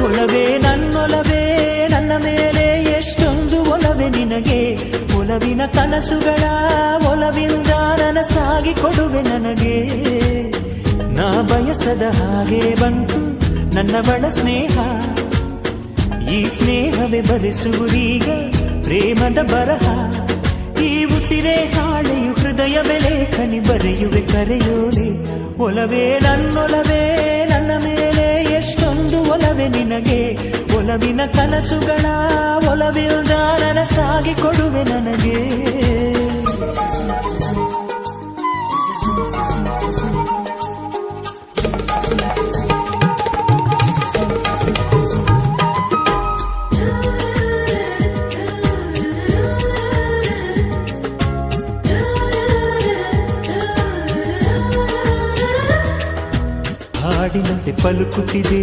ಒಲವೇ ನನ್ನೊಲವೇ ನನ್ನ ಮೇಲೆ ಎಷ್ಟೊಂದು ಒಲವೇ ನಿನಗೆ. ಒಲವಿನ ಕನಸುಗಳ ಒಲವಿಂದ ನನಸಾಗಿ ಕೊಡುವೆ ನನಗೆ. ನಾ ಬಯಸದ ಹಾಗೆ ಬಂತು ನನ್ನ ಬಳ ಸ್ನೇಹ. ಈ ಸ್ನೇಹವೇ ಬರೆಸುವುದೀಗ ಪ್ರೇಮದ ಬರಹ. ಈ ಉಸಿರೇ ಹಾಳೆಯು ಹೃದಯವೇ ಲೇಖನಿ ಬರೆಯುವೆ ಕರೆಯೋಲೆ. ಒಲವೇ ನನ್ನೊಲವೇ ನನ್ನ ಮೇಲೆ ಎಷ್ಟೊಂದು ಒಲವೇ ನಿನಗೆ. ಒಲವಿನ ಕನಸುಗಳ ಒಲವಿಲ್ದ ನನಸಾಗಿ ಕೊಡುವೆ ನನಗೆ. ಹಾಡಿನಂತೆ ಪಲುಕುತ್ತಿದೆ